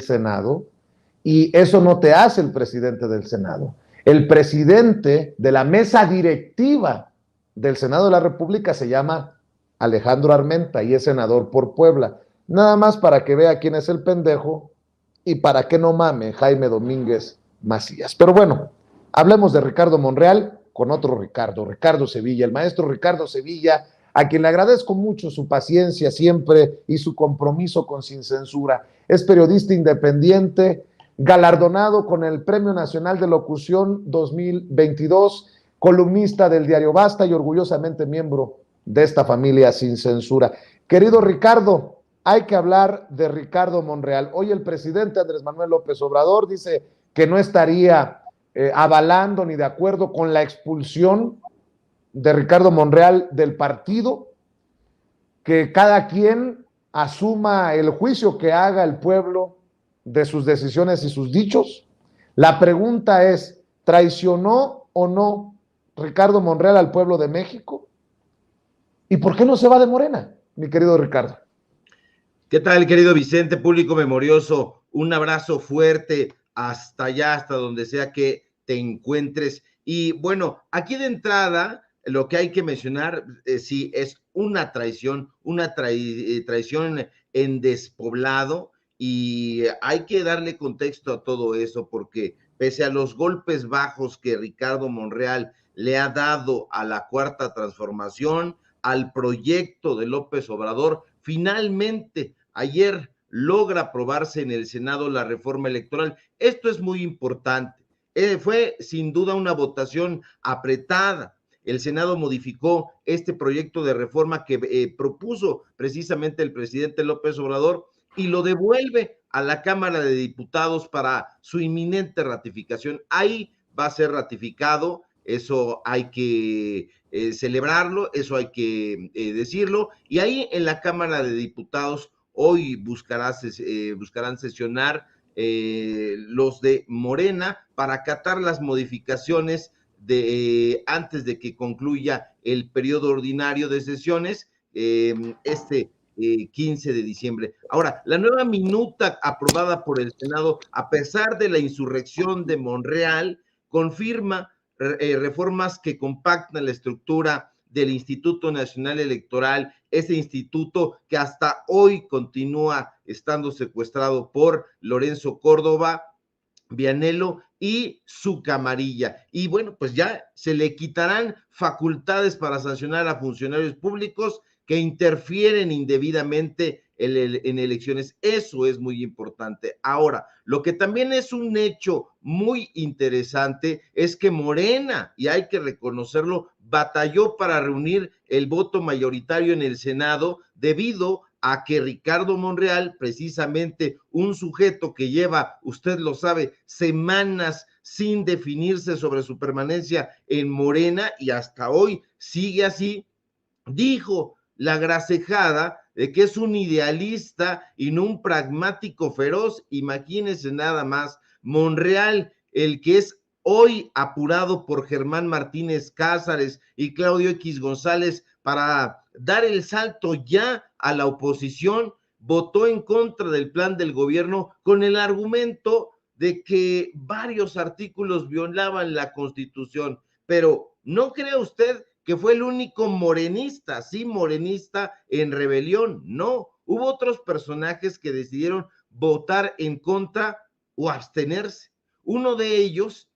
Senado, y eso no te hace el presidente del Senado. El presidente de la mesa directiva del Senado de la República se llama Alejandro Armenta y es senador por Puebla. Nada más para que vea quién es el pendejo y para que no mame Jaime Domínguez Macías. Pero bueno, hablemos de Ricardo Monreal con otro Ricardo, Ricardo Sevilla, el maestro Ricardo Sevilla, a quien le agradezco mucho su paciencia siempre y su compromiso con Sin Censura. Es periodista independiente, galardonado con el Premio Nacional de Locución 2022, columnista del diario Basta y orgullosamente miembro de esta familia Sin Censura. Querido Ricardo, hay que hablar de Ricardo Monreal. Hoy el presidente Andrés Manuel López Obrador dice que no estaría avalando ni de acuerdo con la expulsión de Ricardo Monreal del partido, que cada quien asuma el juicio que haga el pueblo de sus decisiones y sus dichos. La pregunta es, ¿traicionó o no Ricardo Monreal al pueblo de México? ¿Y por qué no se va de Morena, mi querido Ricardo? ¿Qué tal, querido Vicente, público memorioso? Un abrazo fuerte hasta allá, hasta donde sea que te encuentres. Y bueno, aquí de entrada, lo que hay que mencionar, sí, es una traición, traición en despoblado, y hay que darle contexto a todo eso, porque pese a los golpes bajos que Ricardo Monreal le ha dado a la Cuarta Transformación, al proyecto de López Obrador, finalmente ayer logra aprobarse en el Senado la reforma electoral. Esto es muy importante. Fue sin duda una votación apretada. El Senado modificó este proyecto de reforma que propuso precisamente el presidente López Obrador y lo devuelve a la Cámara de Diputados para su inminente ratificación. Ahí va a ser ratificado, eso hay que celebrarlo, eso hay que decirlo, y ahí en la Cámara de Diputados hoy buscarán sesionar los de Morena para acatar las modificaciones antes de que concluya el periodo ordinario de sesiones, 15 de diciembre. Ahora, la nueva minuta aprobada por el Senado, a pesar de la insurrección de Monreal, confirma reformas que compactan la estructura del Instituto Nacional Electoral, ese instituto que hasta hoy continúa estando secuestrado por Lorenzo Córdoba, Vianello y su camarilla. Y bueno, pues ya se le quitarán facultades para sancionar a funcionarios públicos que interfieren indebidamente en elecciones. Eso es muy importante. Ahora, lo que también es un hecho muy interesante es que Morena, y hay que reconocerlo, batalló para reunir el voto mayoritario en el Senado debido a que Ricardo Monreal, precisamente un sujeto que lleva, usted lo sabe, semanas sin definirse sobre su permanencia en Morena y hasta hoy sigue así, dijo la gracejada de que es un idealista y no un pragmático feroz. Imagínense nada más, Monreal, el que es hoy apurado por Germán Martínez Cázares y Claudio X González para dar el salto ya a la oposición, votó en contra del plan del gobierno con el argumento de que varios artículos violaban la Constitución. Pero ¿no cree usted que fue el único morenista, sí, morenista en rebelión? No, hubo otros personajes que decidieron votar en contra o abstenerse. Uno de ellos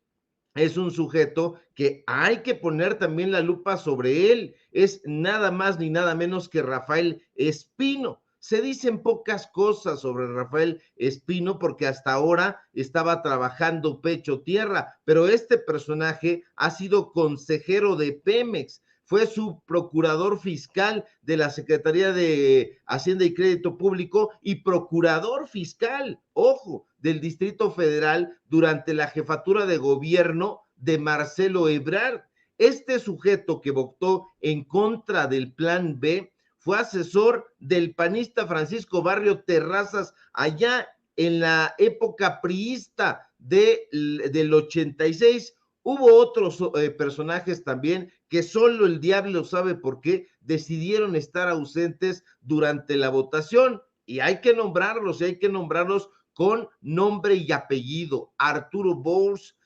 es un sujeto que hay que poner también la lupa sobre él, es nada más ni nada menos que Rafael Espino. Se dicen pocas cosas sobre Rafael Espino porque hasta ahora estaba trabajando pecho tierra, pero este personaje ha sido consejero de Pemex, fue su procurador fiscal de la Secretaría de Hacienda y Crédito Público y procurador fiscal, ojo, del Distrito Federal durante la jefatura de gobierno de Marcelo Ebrard. Este sujeto que votó en contra del Plan B fue asesor del panista Francisco Barrio Terrazas allá en la época priista del 86. Hubo otros personajes también que solo el diablo sabe por qué decidieron estar ausentes durante la votación, y hay que nombrarlos con nombre y apellido: Arturo Bours,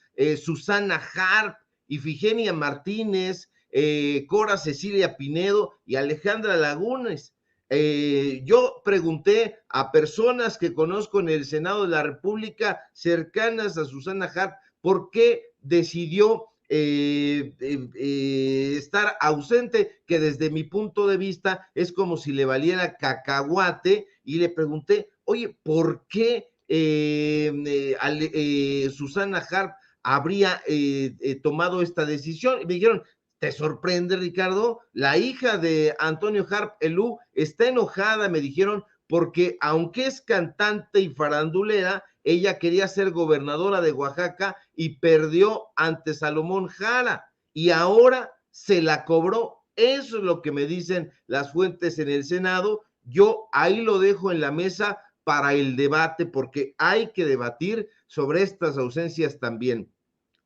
Susana Harp, Ifigenia Martínez, Cora Cecilia Pinedo y Alejandra Lagunes. Yo pregunté a personas que conozco en el Senado de la República cercanas a Susana Harp por qué decidió estar ausente, que desde mi punto de vista es como si le valiera cacahuate, y le pregunté, oye, ¿por qué Susana Harp habría tomado esta decisión? Y me dijeron, ¿te sorprende, Ricardo? La hija de Antonio Harp Elú está enojada, me dijeron, porque aunque es cantante y farandulera, ella quería ser gobernadora de Oaxaca y perdió ante Salomón Jara, y ahora se la cobró. Eso es lo que me dicen las fuentes en el Senado. Yo ahí lo dejo en la mesa para el debate, porque hay que debatir sobre estas ausencias también.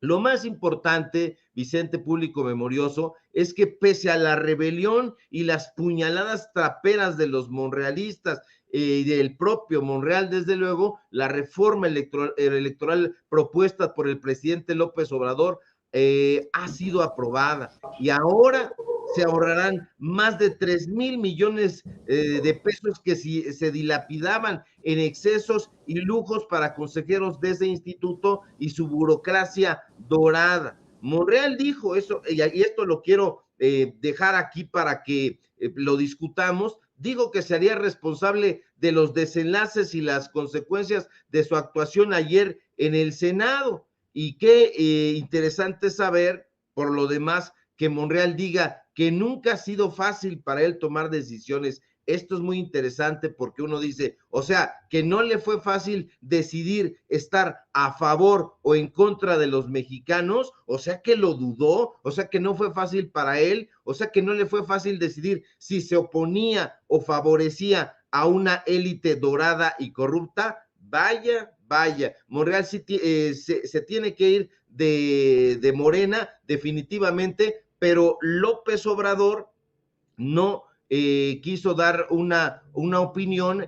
Lo más importante, Vicente, público memorioso, es que pese a la rebelión y las puñaladas traperas de los monrealistas y del propio Monreal, desde luego, la reforma electoral propuesta por el presidente López Obrador ha sido aprobada, y ahora se ahorrarán más de 3,000 millones de pesos que se dilapidaban en excesos y lujos para consejeros de ese instituto y su burocracia dorada. Monreal dijo eso, y esto lo quiero dejar aquí para que lo discutamos. Digo que se haría responsable de los desenlaces y las consecuencias de su actuación ayer en el Senado. Y qué interesante saber, por lo demás, que Monreal diga que nunca ha sido fácil para él tomar decisiones. Esto es muy interesante porque uno dice, o sea, que no le fue fácil decidir estar a favor o en contra de los mexicanos, o sea que lo dudó, o sea que no fue fácil para él, o sea que no le fue fácil decidir si se oponía o favorecía a una élite dorada y corrupta. Vaya, vaya, Monreal sí, se tiene que ir de Morena definitivamente, pero López Obrador no quiso dar una opinión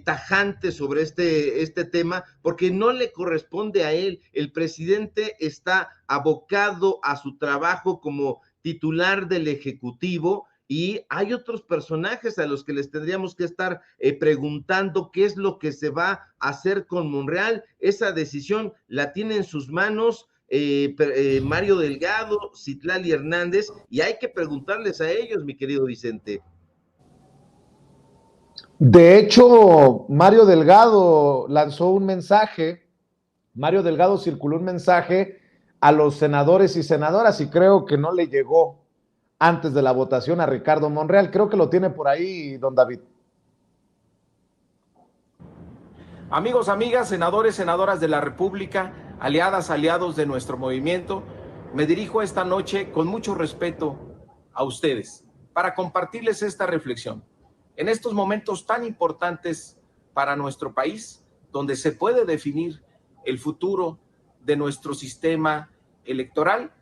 tajante sobre este tema, porque no le corresponde a él. El presidente está abocado a su trabajo como titular del Ejecutivo, y hay otros personajes a los que les tendríamos que estar preguntando qué es lo que se va a hacer con Monreal. Esa decisión la tiene en sus manos Mario Delgado, Citlali Hernández, y hay que preguntarles a ellos, mi querido Vicente. De hecho, Mario Delgado lanzó un mensaje, Mario Delgado circuló un mensaje a los senadores y senadoras, y creo que no le llegó antes de la votación a Ricardo Monreal. Creo que lo tiene por ahí, don David. Amigos, amigas, senadores, senadoras de la República, aliadas, aliados de nuestro movimiento, me dirijo esta noche con mucho respeto a ustedes para compartirles esta reflexión. En estos momentos tan importantes para nuestro país, donde se puede definir el futuro de nuestro sistema electoral,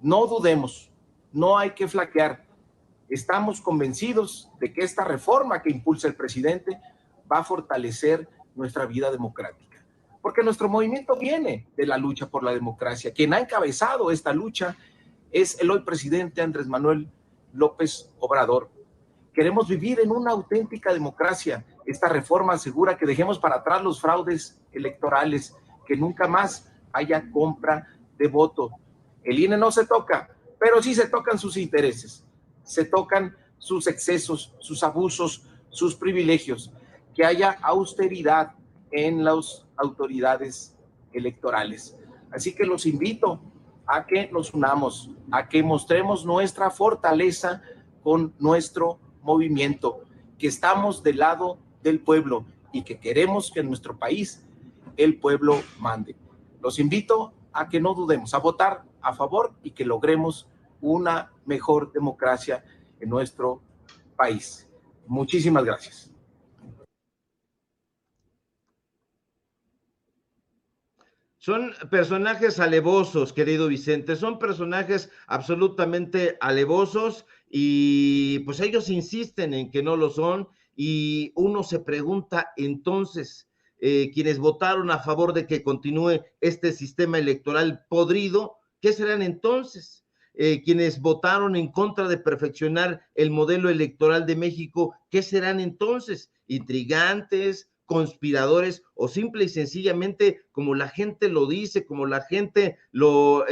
no dudemos, no hay que flaquear. Estamos convencidos de que esta reforma que impulsa el presidente va a fortalecer nuestra vida democrática, porque nuestro movimiento viene de la lucha por la democracia. Quien ha encabezado esta lucha es el hoy presidente Andrés Manuel López Obrador. Queremos vivir en una auténtica democracia. Esta reforma asegura que dejemos para atrás los fraudes electorales, que nunca más haya compra de voto. El INE no se toca, pero sí se tocan sus intereses, se tocan sus excesos, sus abusos, sus privilegios, que haya austeridad en las autoridades electorales. Así que los invito a que nos unamos, a que mostremos nuestra fortaleza con nuestro movimiento, que estamos del lado del pueblo y que queremos que en nuestro país el pueblo mande. Los invito a que no dudemos, a votar a favor y que logremos una mejor democracia en nuestro país. Muchísimas gracias. Son personajes alevosos, querido Vicente, son personajes absolutamente alevosos, y pues ellos insisten en que no lo son, y uno se pregunta entonces, quienes votaron a favor de que continúe este sistema electoral podrido, ¿qué serán entonces? Quienes votaron en contra de perfeccionar el modelo electoral de México, ¿qué serán entonces? ¿Intrigantes, conspiradores o simple y sencillamente, como la gente lo dice, como la gente lo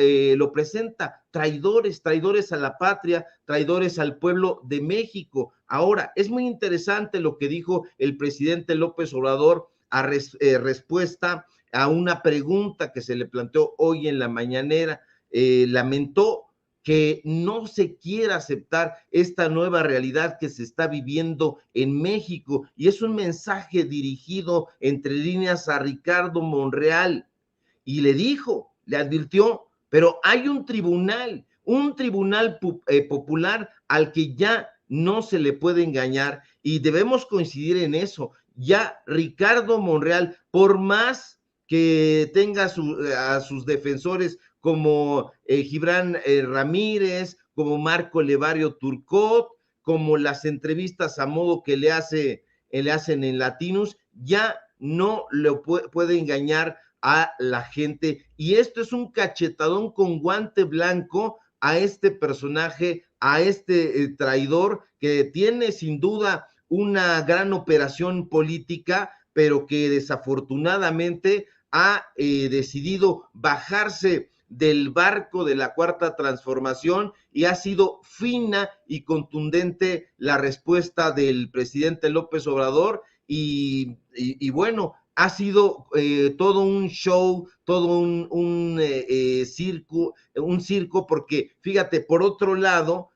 presenta, traidores, traidores a la patria, traidores al pueblo de México? Ahora, es muy interesante lo que dijo el presidente López Obrador a respuesta a una pregunta que se le planteó hoy en la mañanera. Lamentó que no se quiera aceptar esta nueva realidad que se está viviendo en México, y es un mensaje dirigido entre líneas a Ricardo Monreal, y le dijo, le advirtió, pero hay un tribunal popular al que ya no se le puede engañar, y debemos coincidir en eso. Ya Ricardo Monreal, por más que tenga a sus defensores como Gibran Ramírez, como Marco Levario Turcot, como las entrevistas a modo que le hacen en Latinos, ya no le puede engañar a la gente. Y esto es un cachetadón con guante blanco a este personaje, a este traidor que tiene sin duda una gran operación política, pero que desafortunadamente ha decidido bajarse del barco de la Cuarta Transformación, y ha sido fina y contundente la respuesta del presidente López Obrador, y bueno, ha sido todo un show, todo un circo, porque fíjate, por otro lado,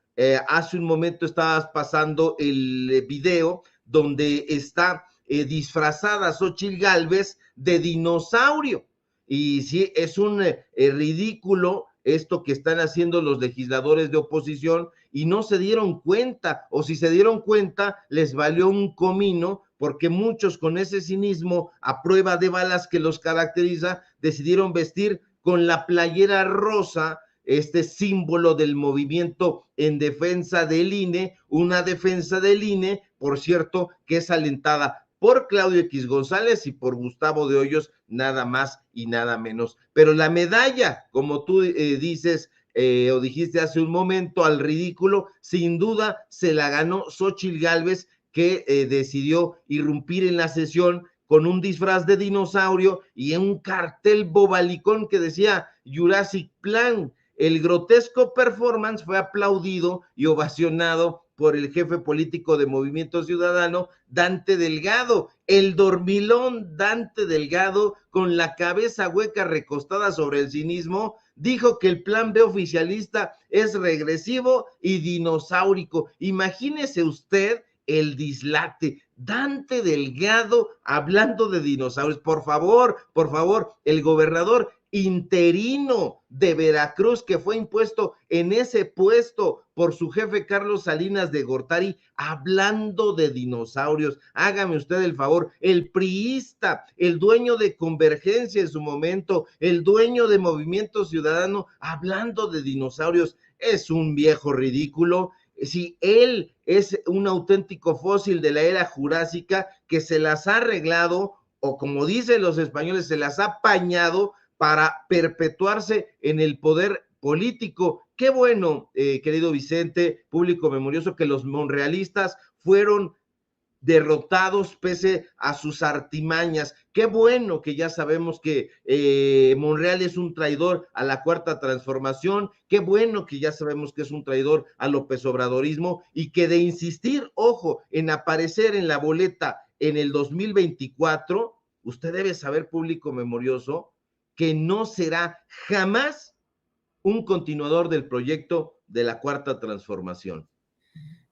hace un momento estabas pasando el video donde está disfrazada Xóchitl Gálvez de dinosaurio. Y sí, es un ridículo esto que están haciendo los legisladores de oposición, y no se dieron cuenta, o si se dieron cuenta, les valió un comino, porque muchos con ese cinismo a prueba de balas que los caracteriza, decidieron vestir con la playera rosa, este símbolo del movimiento en defensa del INE, una defensa del INE, por cierto, que es alentada por Claudio X González y por Gustavo de Hoyos, nada más y nada menos. Pero la medalla, como tú dices o dijiste hace un momento, al ridículo, sin duda se la ganó Xóchitl Gálvez, que decidió irrumpir en la sesión con un disfraz de dinosaurio y en un cartel bobalicón que decía Jurassic Plan. El grotesco performance fue aplaudido y ovacionado por el jefe político de Movimiento Ciudadano, Dante Delgado, el dormilón Dante Delgado, con la cabeza hueca recostada sobre el cinismo, dijo que el plan B oficialista es regresivo y dinosaurico. Imagínese usted el dislate. Dante Delgado hablando de dinosaurios. Por favor, el gobernador interino de Veracruz, que fue impuesto en ese puesto por su jefe Carlos Salinas de Gortari, hablando de dinosaurios. Hágame usted el favor, el priista, el dueño de Convergencia en su momento, el dueño de Movimiento Ciudadano, hablando de dinosaurios. Es un viejo ridículo. Si él es un auténtico fósil de la era jurásica que se las ha arreglado, o como dicen los españoles, se las ha apañado para perpetuarse en el poder político. Qué bueno, querido Vicente, público memorioso, que los monrealistas fueron derrotados pese a sus artimañas. Qué bueno que ya sabemos que Monreal es un traidor a la Cuarta Transformación. Qué bueno que ya sabemos que es un traidor al López Obradorismo, y que de insistir, ojo, en aparecer en la boleta en el 2024, usted debe saber, público memorioso, que no será jamás un continuador del proyecto de la Cuarta Transformación.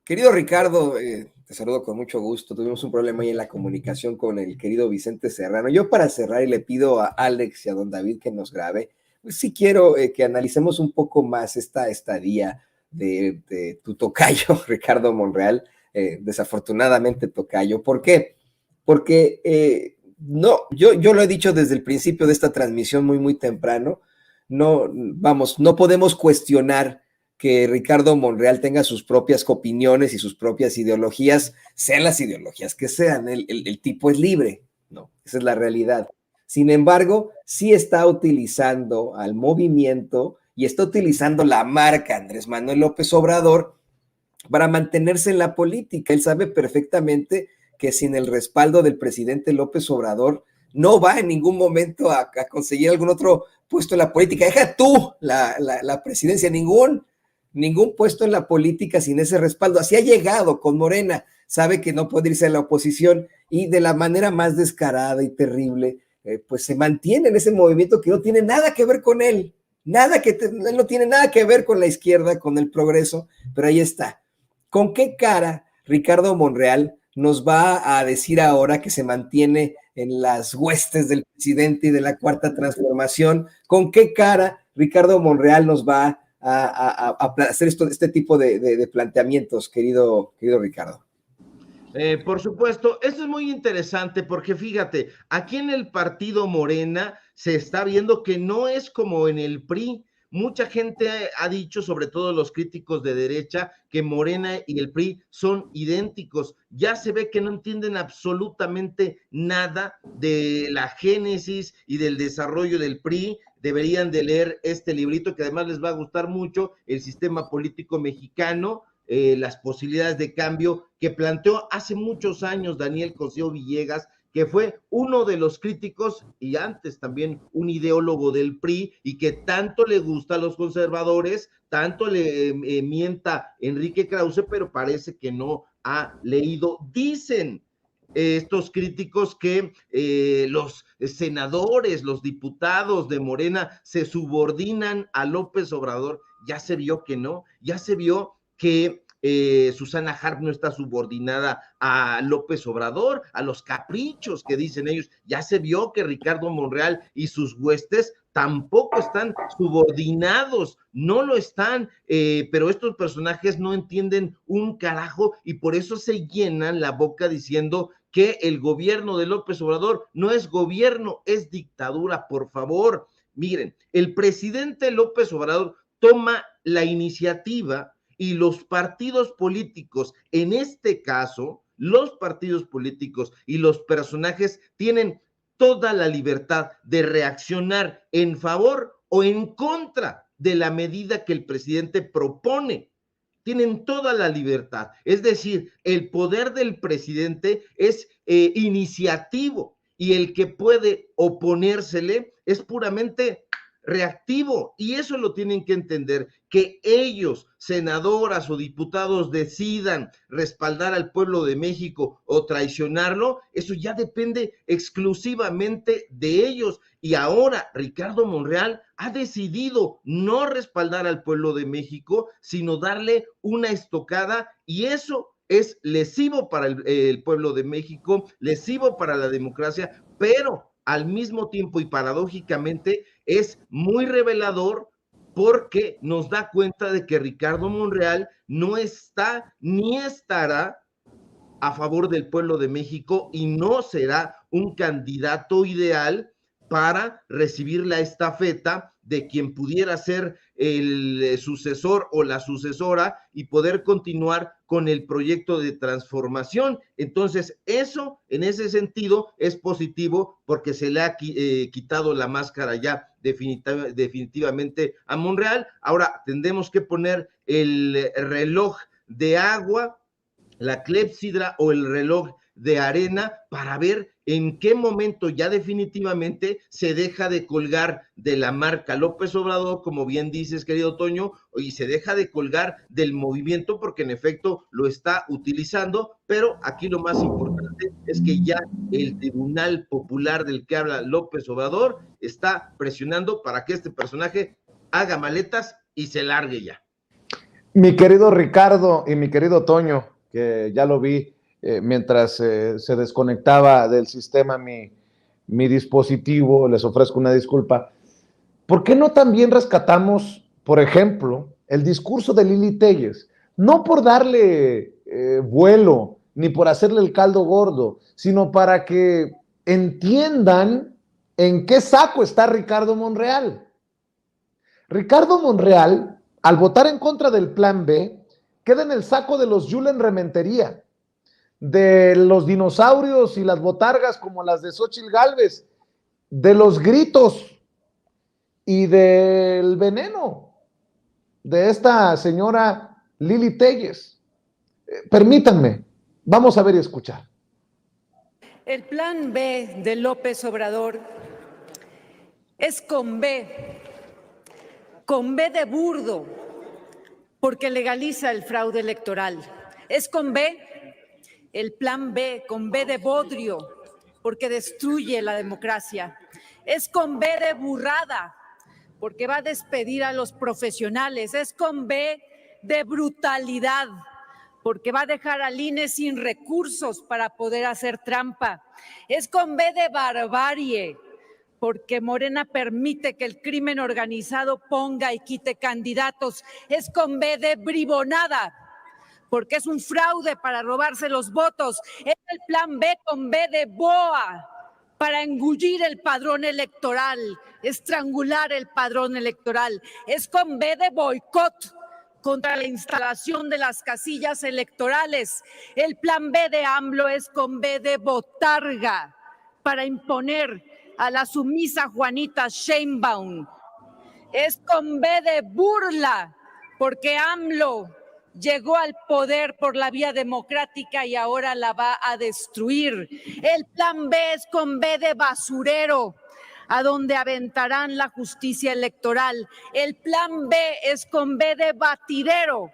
Querido Ricardo, te saludo con mucho gusto. Tuvimos un problema ahí en la comunicación con el querido Vicente Serrano. Yo, para cerrar, y le pido a Alex y a don David que nos grabe, pues sí quiero que analicemos un poco más esta estadía de tu tocayo, Ricardo Monreal, desafortunadamente tocayo. ¿Por qué? Porque no, yo lo he dicho desde el principio de esta transmisión muy temprano, no podemos cuestionar que Ricardo Monreal tenga sus propias opiniones y sus propias ideologías, sean las ideologías que sean. El tipo es libre, ¿no? Esa es la realidad. Sin embargo, sí está utilizando al movimiento y está utilizando la marca Andrés Manuel López Obrador para mantenerse en la política. Él sabe perfectamente que sin el respaldo del presidente López Obrador no va en ningún momento a conseguir algún otro puesto en la política. Deja tú la presidencia, ningún puesto en la política sin ese respaldo. Así ha llegado con Morena. Sabe que no puede irse a la oposición y de la manera más descarada y terrible, pues se mantiene en ese movimiento que no tiene nada que ver con él. Él no tiene nada que ver con la izquierda, con el progreso, pero ahí está. ¿Con qué cara Ricardo Monreal nos va a decir ahora que se mantiene en las huestes del presidente y de la Cuarta Transformación? ¿Con qué cara Ricardo Monreal nos va a hacer este tipo de planteamientos, querido Ricardo? Por supuesto, esto es muy interesante porque fíjate, aquí en el partido Morena se está viendo que no es como en el PRI. Mucha gente ha dicho, sobre todo los críticos de derecha, que Morena y el PRI son idénticos. Ya se ve que no entienden absolutamente nada de la génesis y del desarrollo del PRI. Deberían de leer este librito que además les va a gustar mucho, El sistema político mexicano, las posibilidades de cambio que planteó hace muchos años Daniel Cosío Villegas, que fue uno de los críticos y antes también un ideólogo del PRI y que tanto le gusta a los conservadores, tanto le mienta Enrique Krause, pero parece que no ha leído. Dicen estos críticos que los senadores, los diputados de Morena se subordinan a López Obrador. Ya se vio que no, ya se vio que Susana Harp no está subordinada a López Obrador, a los caprichos que dicen ellos. Ya se vio que Ricardo Monreal y sus huestes tampoco están subordinados, no lo están, pero estos personajes no entienden un carajo y por eso se llenan la boca diciendo que el gobierno de López Obrador no es gobierno, es dictadura. Por favor, miren, el presidente López Obrador toma la iniciativa y los partidos políticos, en este caso, los partidos políticos y los personajes tienen toda la libertad de reaccionar en favor o en contra de la medida que el presidente propone. Tienen toda la libertad. Es decir, el poder del presidente es iniciativo y el que puede oponérsele es puramente reactivo, y eso lo tienen que entender, que ellos, senadoras o diputados, decidan respaldar al pueblo de México o traicionarlo, eso ya depende exclusivamente de ellos. Y ahora Ricardo Monreal ha decidido no respaldar al pueblo de México, sino darle una estocada, y eso es lesivo para el pueblo de México, lesivo para la democracia, pero al mismo tiempo y paradójicamente es muy revelador porque nos da cuenta de que Ricardo Monreal no está ni estará a favor del pueblo de México y no será un candidato ideal para recibir la estafeta de quien pudiera ser el sucesor o la sucesora y poder continuar con el proyecto de transformación. Entonces, eso, en ese sentido, es positivo porque se le ha quitado la máscara ya definitivamente a Monreal. Ahora tendremos que poner el reloj de agua, la clepsidra o el reloj de arena para ver en qué momento ya definitivamente se deja de colgar de la marca López Obrador, como bien dices, querido Toño, y se deja de colgar del movimiento porque en efecto lo está utilizando, pero aquí lo más importante es que ya el Tribunal Popular del que habla López Obrador está presionando para que este personaje haga maletas y se largue ya. Mi querido Ricardo y mi querido Toño, que ya lo vi mientras se desconectaba del sistema mi dispositivo, les ofrezco una disculpa. ¿Por qué no también rescatamos, por ejemplo, el discurso de Lili Téllez? No por darle vuelo, ni por hacerle el caldo gordo, sino para que entiendan en qué saco está Ricardo Monreal. Ricardo Monreal, al votar en contra del Plan B, queda en el saco de los Yulen Rementería. de los dinosaurios y las botargas como las de Xóchitl Gálvez, de los gritos y del veneno de esta señora Lili Téllez. Permítanme, vamos a ver y escuchar. El plan B de López Obrador es con B de burdo, porque legaliza el fraude electoral. Es con B, el plan B, con B de bodrio, porque destruye la democracia. Es con B de burrada, porque va a despedir a los profesionales. Es con B de brutalidad, porque va a dejar al INE sin recursos para poder hacer trampa. Es con B de barbarie, porque Morena permite que el crimen organizado ponga y quite candidatos. Es con B de bribonada, porque es un fraude para robarse los votos. Es el plan B con B de boa, para engullir el padrón electoral, estrangular el padrón electoral. Es con B de boicot contra la instalación de las casillas electorales. El plan B de AMLO es con B de botarga, para imponer a la sumisa Juanita Sheinbaum. Es con B de burla, porque AMLO llegó al poder por la vía democrática y ahora la va a destruir. El plan B es con B de basurero, a donde aventarán la justicia electoral. El plan B es con B de batidero,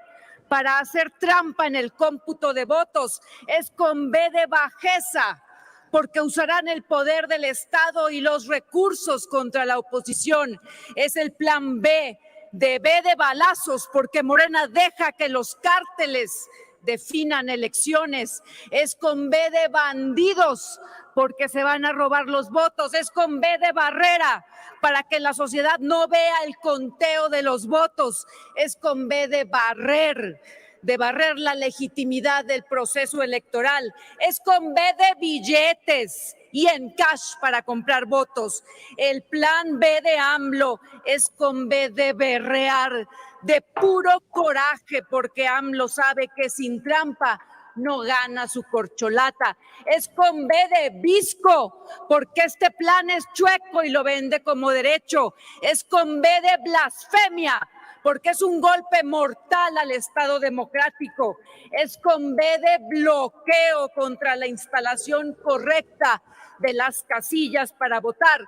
para hacer trampa en el cómputo de votos. Es con B de bajeza, porque usarán el poder del Estado y los recursos contra la oposición. Es el plan B de balazos, porque Morena deja que los cárteles definan elecciones. Es con B de bandidos, porque se van a robar los votos. Es con B de barrera, para que la sociedad no vea el conteo de los votos. Es con B de barrer la legitimidad del proceso electoral. Es con B de billetes y en cash para comprar votos. El plan B de AMLO es con B de berrear, de puro coraje, porque AMLO sabe que sin trampa no gana su corcholata. Es con B de visco, porque este plan es chueco y lo vende como derecho. Es con B de blasfemia, porque es un golpe mortal al Estado democrático. Es con B de bloqueo contra la instalación correcta de las casillas para votar.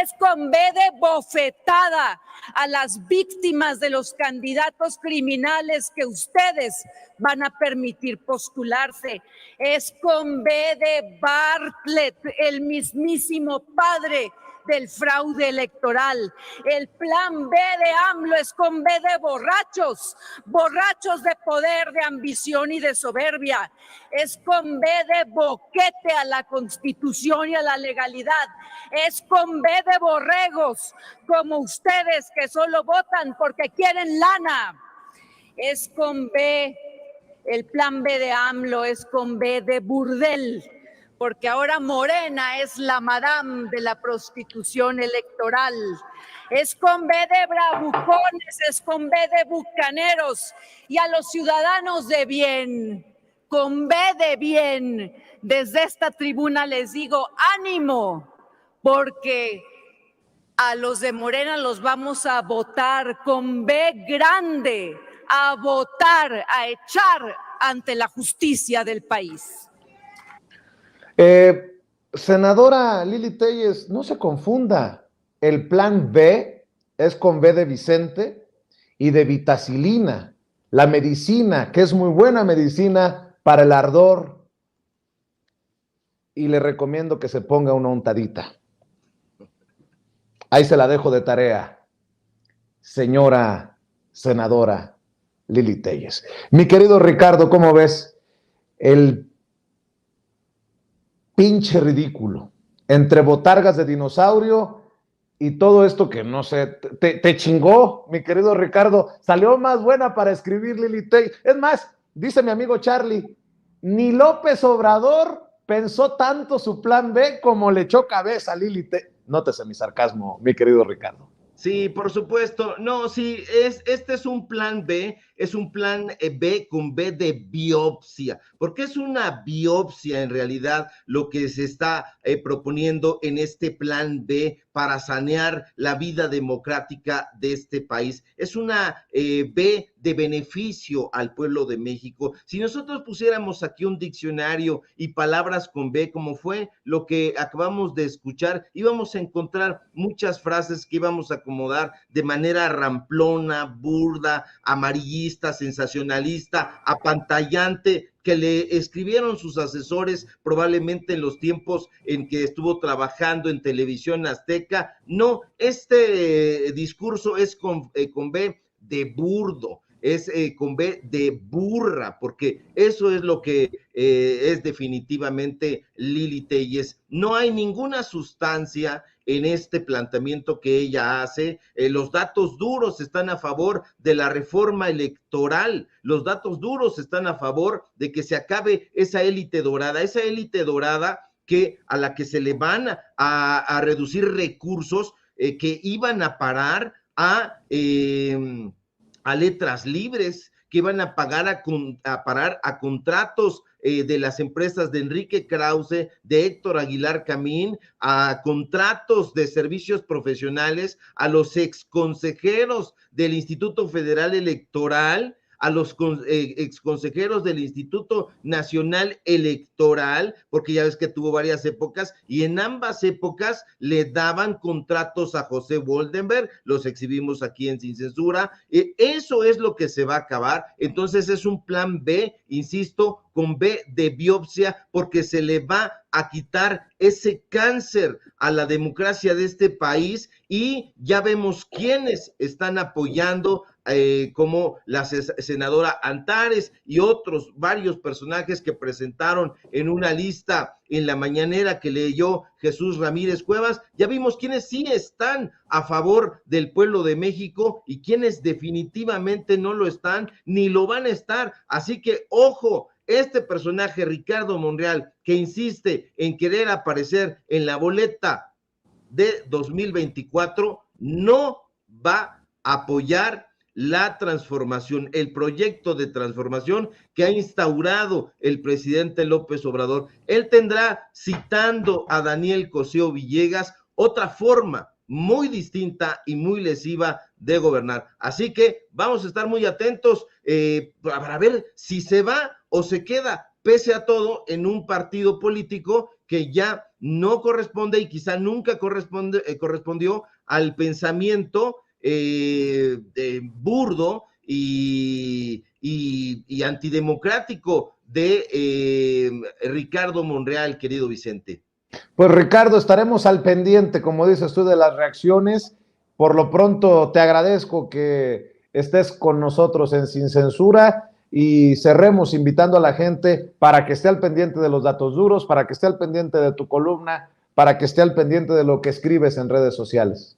Es con B de bofetada a las víctimas de los candidatos criminales que ustedes van a permitir postularse. Es con B de Bartlett, el mismísimo padre del fraude electoral. El plan B de AMLO es con B de borrachos, borrachos de poder, de ambición y de soberbia. Es con B de boquete a la Constitución y a la legalidad. Es con B de borregos, como ustedes, que solo votan porque quieren lana. Es con B, el plan B de AMLO es con B de burdel, porque ahora Morena es la madame de la prostitución electoral. Es con B de bravucones, es con B de bucaneros, y a los ciudadanos de bien, con B de bien, desde esta tribuna les digo ánimo, porque a los de Morena los vamos a votar con B grande, a votar, a echar ante la justicia del país. Senadora Lili Téllez, no se confunda. El plan B es con B de Vicente y de vitacilina, la medicina, que es muy buena medicina para el ardor. Y le recomiendo que se ponga una untadita. Ahí se la dejo de tarea, señora senadora Lili Téllez. Mi querido Ricardo, ¿cómo ves el pinche ridículo entre botargas de dinosaurio y todo esto que no sé, te chingó, mi querido Ricardo? Salió más buena para escribir Lili Téllez. Es más, dice mi amigo Charlie, ni López Obrador pensó tanto su plan B como le echó cabeza a Lili Téllez. Nótese mi sarcasmo, mi querido Ricardo. Sí, por supuesto. No, sí, este es un plan B. es un plan B con B de biopsia, porque es una biopsia en realidad lo que se está proponiendo en este plan B para sanear la vida democrática de este país. Es una B de beneficio al pueblo de México. Si nosotros pusiéramos aquí un diccionario y palabras con B, como fue lo que acabamos de escuchar, íbamos a encontrar muchas frases que íbamos a acomodar de manera ramplona, burda, amarillista, sensacionalista, apantallante, que le escribieron sus asesores probablemente en los tiempos en que estuvo trabajando en Televisión Azteca. No, este discurso es con B de burdo, es con B de burra, porque eso es lo que es definitivamente Lili Téllez. No hay ninguna sustancia en este planteamiento que ella hace. Los datos duros están a favor de la reforma electoral, los datos duros están a favor de que se acabe esa élite dorada a la que se le van a reducir recursos que iban a parar a letras libres, que iban a parar a contratos de las empresas de Enrique Krause, de Héctor Aguilar Camín, a contratos de servicios profesionales, a los exconsejeros del Instituto Federal Electoral, a los exconsejeros del Instituto Nacional Electoral, porque ya ves que tuvo varias épocas, y en ambas épocas le daban contratos a José Woldenberg, los exhibimos aquí en Sin Censura. Eso es lo que se va a acabar. Entonces es un plan B, insisto, con B de biopsia, porque se le va a quitar ese cáncer a la democracia de este país, y ya vemos quiénes están apoyando, como la senadora Antares y otros varios personajes que presentaron en una lista en la mañanera que leyó Jesús Ramírez Cuevas. Ya vimos quiénes sí están a favor del pueblo de México y quiénes definitivamente no lo están ni lo van a estar. Así que ojo, este personaje Ricardo Monreal, que insiste en querer aparecer en la boleta de 2024, no va a apoyar la transformación, el proyecto de transformación que ha instaurado el presidente López Obrador. Él tendrá, citando a Daniel Cosío Villegas, otra forma muy distinta y muy lesiva de gobernar. Así que vamos a estar muy atentos para ver si se va o se queda, pese a todo, en un partido político que ya no corresponde y quizá nunca correspondió al pensamiento burdo y antidemocrático de Ricardo Monreal, querido Vicente. Pues Ricardo, estaremos al pendiente, como dices tú, de las reacciones. Por lo pronto te agradezco que estés con nosotros en Sin Censura y cerremos invitando a la gente para que esté al pendiente de los datos duros, para que esté al pendiente de tu columna, para que esté al pendiente de lo que escribes en redes sociales.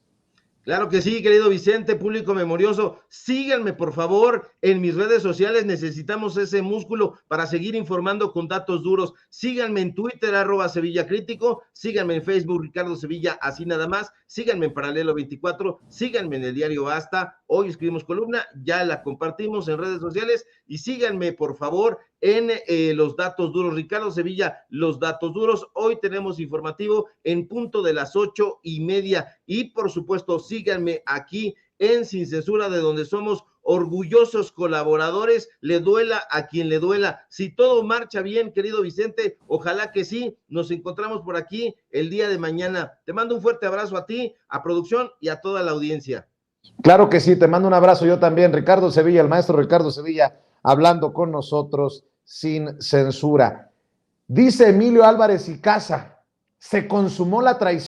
Claro que sí, querido Vicente, público memorioso, síganme por favor en mis redes sociales, necesitamos ese músculo para seguir informando con datos duros. Síganme en Twitter, @SevillaCrítico, síganme en Facebook, Ricardo Sevilla, así nada más, síganme en Paralelo 24, síganme en el diario Basta, hoy escribimos columna, ya la compartimos en redes sociales, y síganme por favor en los datos duros. Ricardo Sevilla, los datos duros. Hoy tenemos informativo en punto de las 8:30 y por supuesto síganme aquí en Sin Censura, de donde somos orgullosos colaboradores, le duela a quien le duela. Si todo marcha bien, querido Vicente, ojalá que sí, nos encontramos por aquí el día de mañana. Te mando un fuerte abrazo a ti, a producción y a toda la audiencia. Claro que sí, te mando un abrazo yo también. Ricardo Sevilla, el maestro Ricardo Sevilla, hablando con nosotros Sin Censura. Dice Emilio Álvarez y Casa, se consumó la traición.